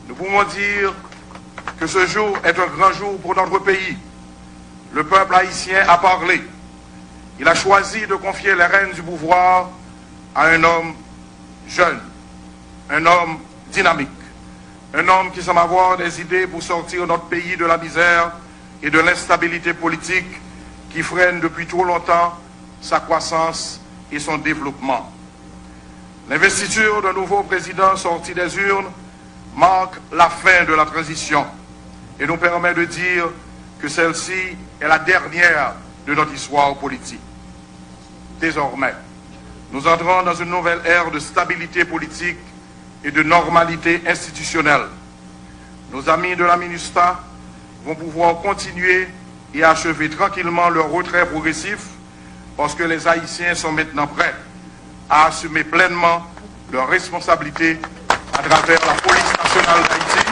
Nous pouvons dire que ce jour est un grand jour pour notre pays. Le peuple haïtien a parlé. Il a choisi de confier les rênes du pouvoir à un homme jeune, un homme dynamique, un homme qui semble avoir des idées pour sortir notre pays de la misère et de l'instabilité politique qui freine depuis trop longtemps sa croissance et son développement. L'investiture d'un nouveau président sorti des urnes marque la fin de la transition et nous permet de dire que celle-ci est la dernière de notre histoire politique. Désormais, nous entrons dans une nouvelle ère de stabilité politique et de normalité institutionnelle. Nos amis de la MINUSTAH vont pouvoir continuer et achever tranquillement leur retrait progressif parce que les Haïtiens sont maintenant prêts à assumer pleinement leurs responsabilités à travers la police nationale d'Haïti.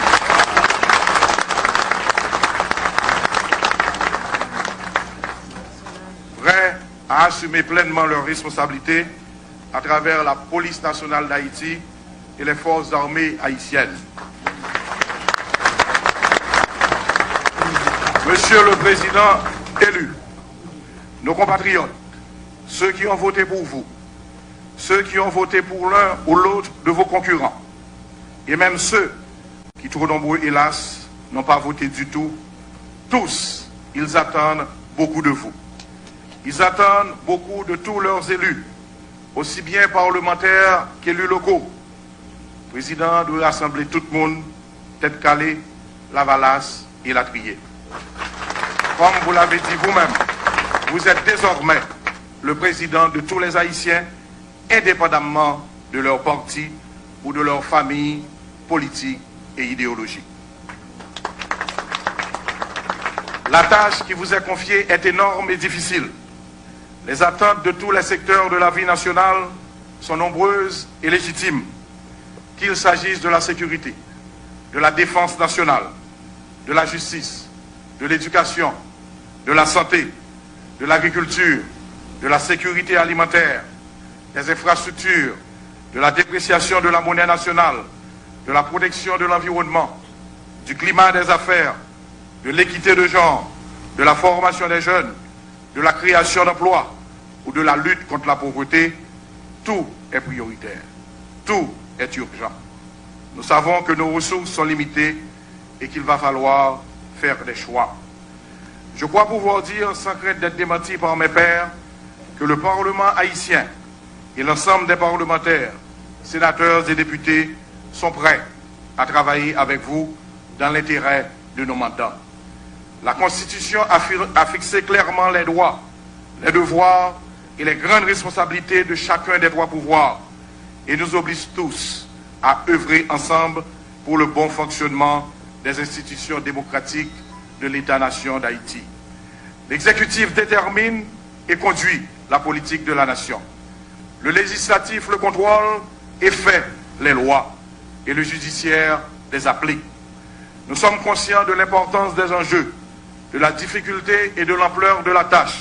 Prêts à assumer pleinement leurs responsabilités à travers la police nationale d'Haïti et les forces armées haïtiennes. Monsieur le Président élu, nos compatriotes, ceux qui ont voté pour vous, ceux qui ont voté pour l'un ou l'autre de vos concurrents, et même ceux qui, trop nombreux hélas, n'ont pas voté du tout, tous, ils attendent beaucoup de vous. Ils attendent beaucoup de tous leurs élus, aussi bien parlementaires qu'élus locaux. Président doit rassembler tout le monde, tête calée, la valasse et la trier. Comme vous l'avez dit vous-même, vous êtes désormais le président de tous les Haïtiens, indépendamment de leur parti ou de leur famille politique et idéologique. La tâche qui vous est confiée est énorme et difficile. Les attentes de tous les secteurs de la vie nationale sont nombreuses et légitimes, qu'il s'agisse de la sécurité, de la défense nationale, de la justice, de l'éducation, de la santé, de l'agriculture, de la sécurité alimentaire, des infrastructures, de la dépréciation de la monnaie nationale, de la protection de l'environnement, du climat des affaires, de l'équité de genre, de la formation des jeunes, de la création d'emplois ou de la lutte contre la pauvreté, tout est prioritaire, tout est urgent. Nous savons que nos ressources sont limitées et qu'il va falloir faire des choix. Je crois pouvoir dire, sans crainte d'être démenti par mes pairs, que le Parlement haïtien et l'ensemble des parlementaires, sénateurs et députés sont prêts à travailler avec vous dans l'intérêt de nos mandats. La Constitution a fixé clairement les droits, les devoirs et les grandes responsabilités de chacun des trois pouvoirs et nous oblige tous à œuvrer ensemble pour le bon fonctionnement des institutions démocratiques de l'État-nation d'Haïti. L'exécutif détermine et conduit la politique de la nation. Le législatif le contrôle et fait les lois et le judiciaire les applique. Nous sommes conscients de l'importance des enjeux, de la difficulté et de l'ampleur de la tâche.